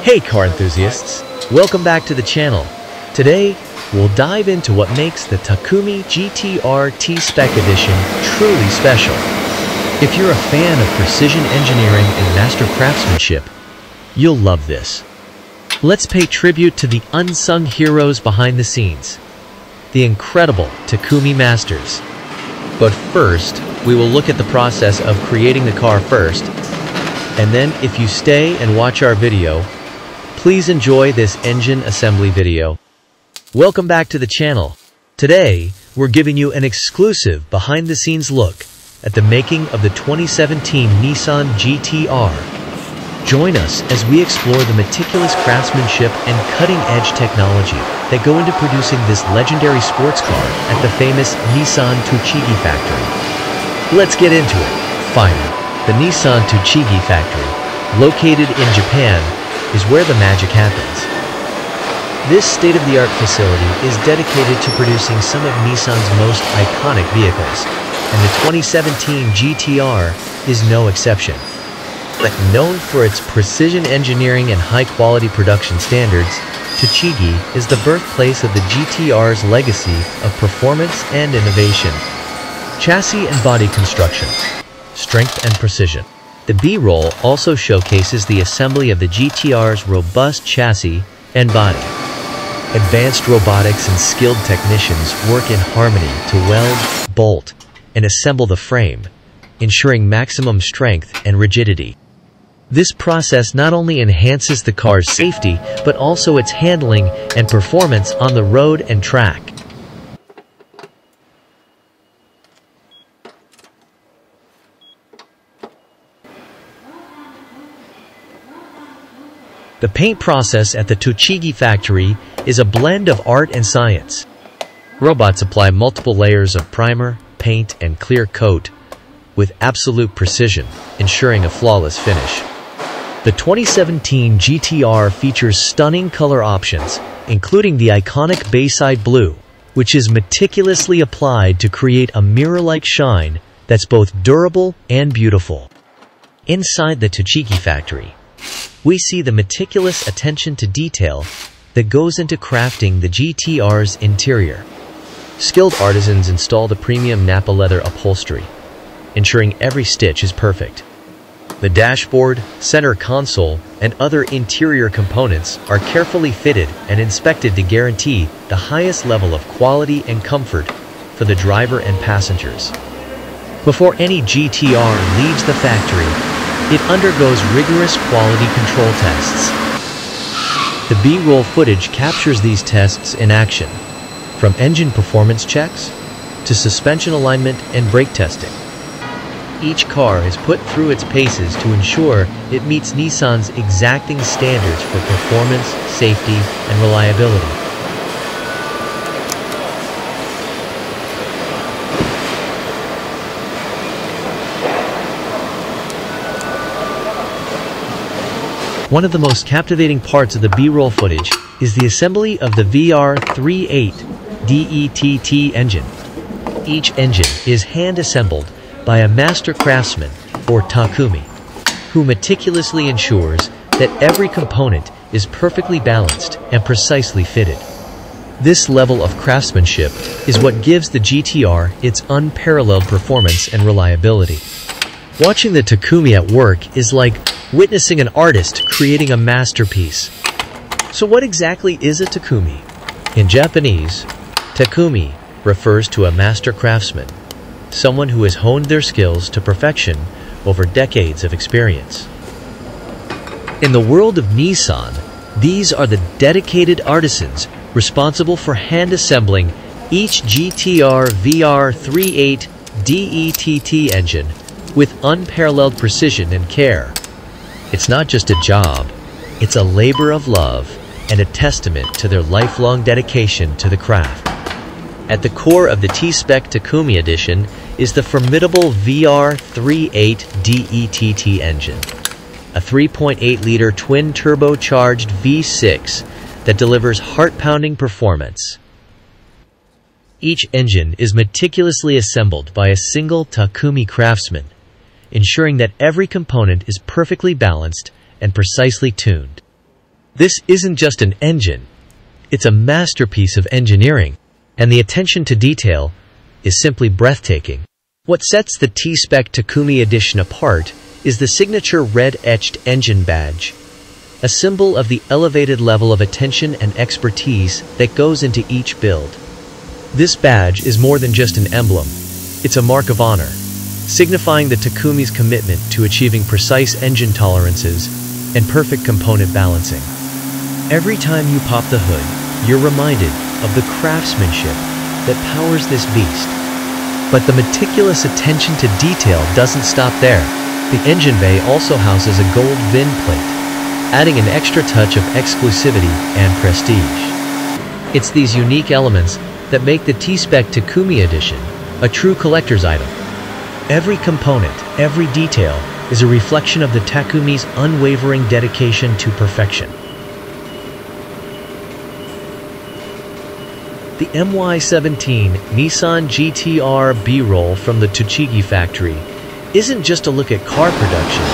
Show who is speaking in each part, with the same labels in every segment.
Speaker 1: Hey car enthusiasts, welcome back to the channel. Today, we'll dive into what makes the Takumi GT-R T-spec Edition truly special. If you're a fan of precision engineering and master craftsmanship, you'll love this. Let's pay tribute to the unsung heroes behind the scenes, the incredible Takumi masters. But first, we will look at the process of creating the car first, and then if you stay and watch our video, please enjoy this engine assembly video. Welcome back to the channel. Today, we're giving you an exclusive behind-the-scenes look at the making of the 2017 Nissan GT-R. Join us as we explore the meticulous craftsmanship and cutting-edge technology that go into producing this legendary sports car at the famous Nissan Tochigi Factory. Let's get into it. Finally, the Nissan Tochigi Factory, located in Japan, is where the magic happens. This state-of-the-art facility is dedicated to producing some of Nissan's most iconic vehicles, and the 2017 GT-R is no exception. Known for its precision engineering and high-quality production standards, Tochigi is the birthplace of the GT-R's legacy of performance and innovation. Chassis and body construction, strength and precision. The B-roll also showcases the assembly of the GT-R's robust chassis and body. Advanced robotics and skilled technicians work in harmony to weld, bolt, and assemble the frame, ensuring maximum strength and rigidity. This process not only enhances the car's safety, but also its handling and performance on the road and track. The paint process at the Tochigi factory is a blend of art and science. Robots apply multiple layers of primer, paint, and clear coat with absolute precision, ensuring a flawless finish. The 2017 GT-R features stunning color options, including the iconic Bayside Blue, which is meticulously applied to create a mirror-like shine that's both durable and beautiful. Inside the Tochigi factory, we see the meticulous attention to detail that goes into crafting the GT-R's interior. Skilled artisans install the premium Nappa leather upholstery, ensuring every stitch is perfect. The dashboard, center console, and other interior components are carefully fitted and inspected to guarantee the highest level of quality and comfort for the driver and passengers. Before any GT-R leaves the factory, it undergoes rigorous quality control tests. The B-roll footage captures these tests in action, from engine performance checks to suspension alignment and brake testing. Each car is put through its paces to ensure it meets Nissan's exacting standards for performance, safety, and reliability. One of the most captivating parts of the B-roll footage is the assembly of the R35 GT-R engine. Each engine is hand-assembled by a master craftsman, or Takumi, who meticulously ensures that every component is perfectly balanced and precisely fitted. This level of craftsmanship is what gives the GT-R its unparalleled performance and reliability. Watching the Takumi at work is like witnessing an artist creating a masterpiece. So what exactly is a Takumi? In Japanese, Takumi refers to a master craftsman, someone who has honed their skills to perfection over decades of experience. In the world of Nissan, these are the dedicated artisans responsible for hand-assembling each GT-R R35 GT-R engine with unparalleled precision and care. It's not just a job, it's a labor of love and a testament to their lifelong dedication to the craft. At the core of the T-spec Takumi Edition is the formidable R35 GT-R engine, a 3.8-liter twin-turbocharged V6 that delivers heart-pounding performance. Each engine is meticulously assembled by a single Takumi craftsman, ensuring that every component is perfectly balanced and precisely tuned. This isn't just an engine, it's a masterpiece of engineering, and the attention to detail is simply breathtaking. What sets the T-spec Takumi Edition apart is the signature red-etched engine badge, a symbol of the elevated level of attention and expertise that goes into each build. This badge is more than just an emblem, it's a mark of honor, signifying the Takumi's commitment to achieving precise engine tolerances and perfect component balancing. Every time you pop the hood, you're reminded of the craftsmanship that powers this beast. But the meticulous attention to detail doesn't stop there. The engine bay also houses a gold VIN plate, adding an extra touch of exclusivity and prestige. It's these unique elements that make the T-spec Takumi Edition a true collector's item. Every component, every detail, is a reflection of the Takumi's unwavering dedication to perfection. The MY17 Nissan GT-R B-roll from the Tochigi Factory isn't just a look at car production,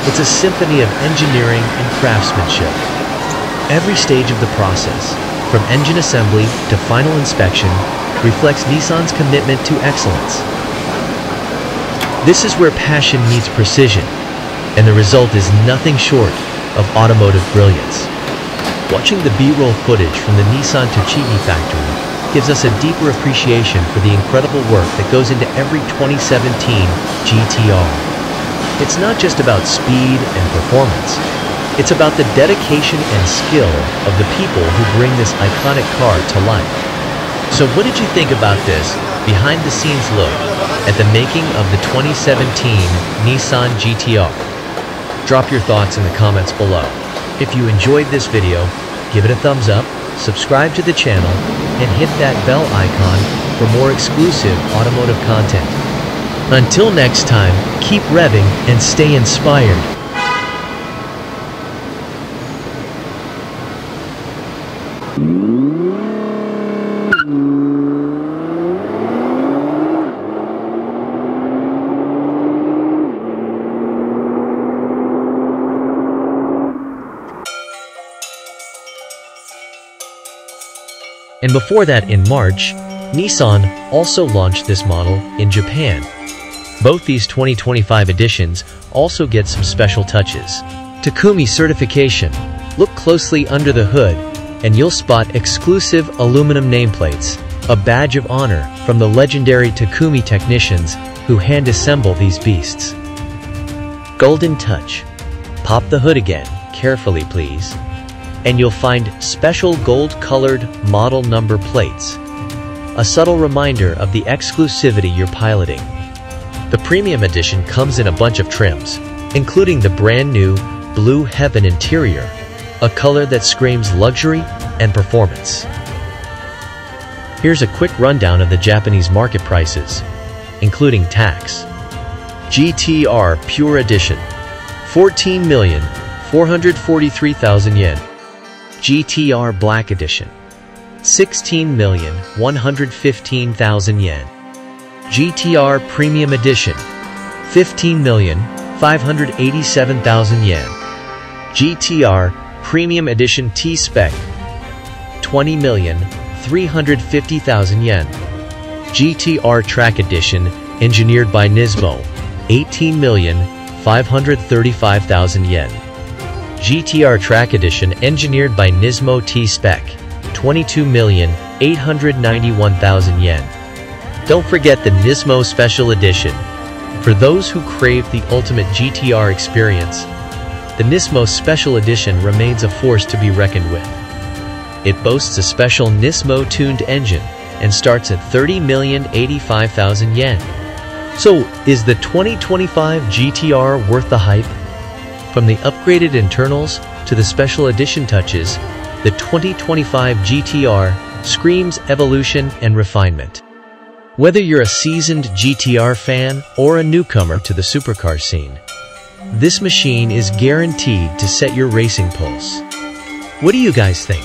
Speaker 1: it's a symphony of engineering and craftsmanship. Every stage of the process, from engine assembly to final inspection, reflects Nissan's commitment to excellence. This is where passion meets precision, and the result is nothing short of automotive brilliance. Watching the B-roll footage from the Nissan Tochigi Factory gives us a deeper appreciation for the incredible work that goes into every 2017 GT-R. It's not just about speed and performance, it's about the dedication and skill of the people who bring this iconic car to life. So what did you think about this behind-the-scenes look at the making of the 2017 Nissan GT-R? Drop your thoughts in the comments below. If you enjoyed this video, give it a thumbs up, subscribe to the channel, and hit that bell icon for more exclusive automotive content. Until next time, keep revving and stay inspired. And before that, in March, Nissan also launched this model in Japan. Both these 2025 editions also get some special touches. Takumi certification. Look closely under the hood, and you'll spot exclusive aluminum nameplates, a badge of honor from the legendary Takumi technicians who hand-assemble these beasts. Golden touch. Pop the hood again, carefully please, and you'll find special gold-colored model number plates, a subtle reminder of the exclusivity you're piloting. The Premium Edition comes in a bunch of trims, including the brand-new Blue Heaven interior, a color that screams luxury and performance. Here's a quick rundown of the Japanese market prices, including tax. GT-R Pure Edition, 14,443,000 yen. GT-R Black Edition, 16,115,000 yen. GT-R Premium Edition, 15,587,000 yen. GT-R Premium Edition T-spec, 20,350,000 yen. GT-R Track Edition, engineered by NISMO, 18,535,000 yen. GT-R Track Edition, engineered by NISMO T-spec, 22,891,000 yen. Don't forget the NISMO Special Edition. For those who crave the ultimate GT-R experience, the NISMO Special Edition remains a force to be reckoned with. It boasts a special NISMO-tuned engine and starts at 30,085,000 yen. So, is the 2025 GT-R worth the hype? From the upgraded internals to the special edition touches, the 2025 GT-R screams evolution and refinement. Whether you're a seasoned GT-R fan or a newcomer to the supercar scene, this machine is guaranteed to set your racing pulse. What do you guys think?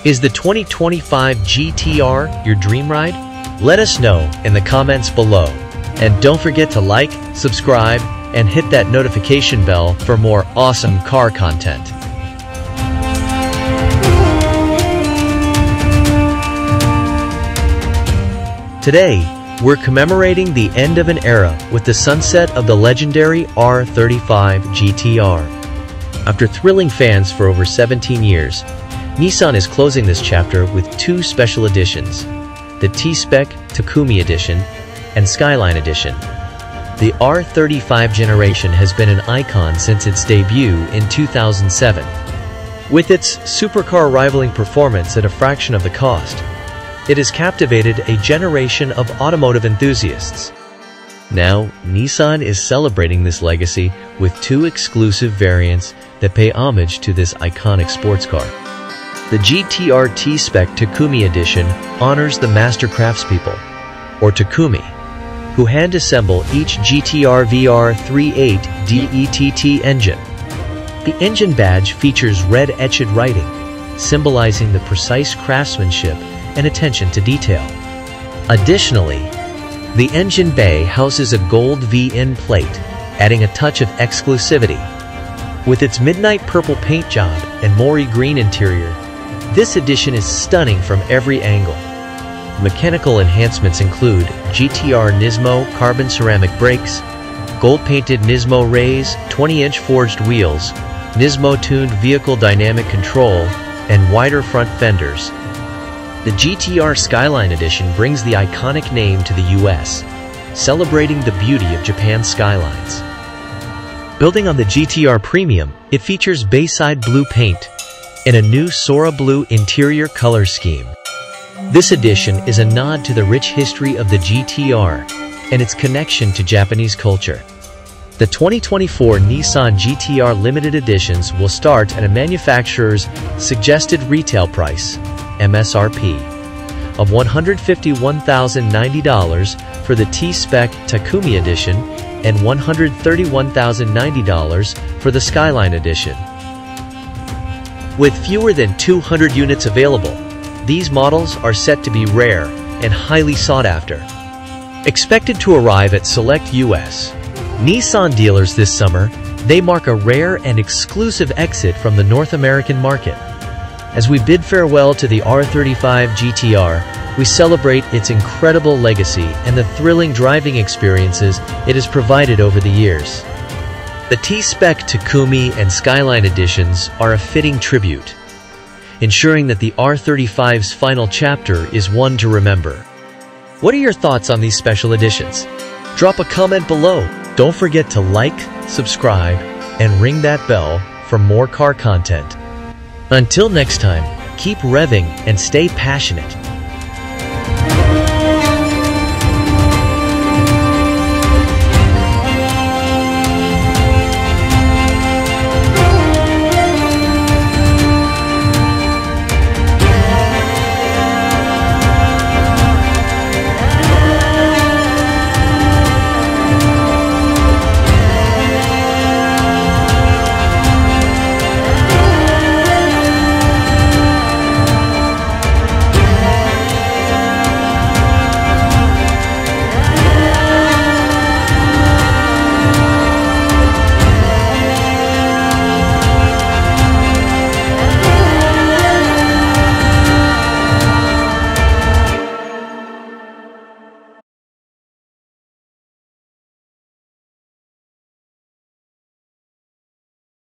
Speaker 1: Is the 2025 GT-R your dream ride? Let us know in the comments below. And don't forget to like, subscribe, and hit that notification bell for more awesome car content. Today, we're commemorating the end of an era with the sunset of the legendary R35 GT-R. After thrilling fans for over 17 years, Nissan is closing this chapter with two special editions, the T-spec Takumi Edition and Skyline Edition. The R35 generation has been an icon since its debut in 2007. With its supercar rivaling performance at a fraction of the cost, it has captivated a generation of automotive enthusiasts. Now, Nissan is celebrating this legacy with two exclusive variants that pay homage to this iconic sports car. The GT-R T-spec Takumi Edition honors the master craftspeople, or Takumi, who hand-assemble each GT-R VR38 DETT engine. The engine badge features red etched writing, symbolizing the precise craftsmanship and attention to detail. Additionally, the engine bay houses a gold V-in plate, adding a touch of exclusivity. With its midnight purple paint job and Mori green interior, this edition is stunning from every angle. Mechanical enhancements include GT-R NISMO carbon ceramic brakes, gold-painted NISMO rays, 20-inch forged wheels, NISMO-tuned vehicle dynamic control, and wider front fenders. The GT-R Skyline Edition brings the iconic name to the US, celebrating the beauty of Japan's skylines. Building on the GT-R Premium, it features Bayside blue paint and a new Sora blue interior color scheme. This edition is a nod to the rich history of the GT-R and its connection to Japanese culture. The 2024 Nissan GT-R limited editions will start at a manufacturer's suggested retail price, MSRP, of $151,090 for the T-spec Takumi Edition and $131,090 for the Skyline Edition. With fewer than 200 units available, these models are set to be rare and highly sought after. Expected to arrive at select US Nissan dealers this summer, they mark a rare and exclusive exit from the North American market. As we bid farewell to the R35 GT-R, we celebrate its incredible legacy and the thrilling driving experiences it has provided over the years. The T-spec Takumi and Skyline editions are a fitting tribute, ensuring that the R35's final chapter is one to remember. What are your thoughts on these special editions? Drop a comment below. Don't forget to like, subscribe, and ring that bell for more car content. Until next time, keep revving and stay passionate.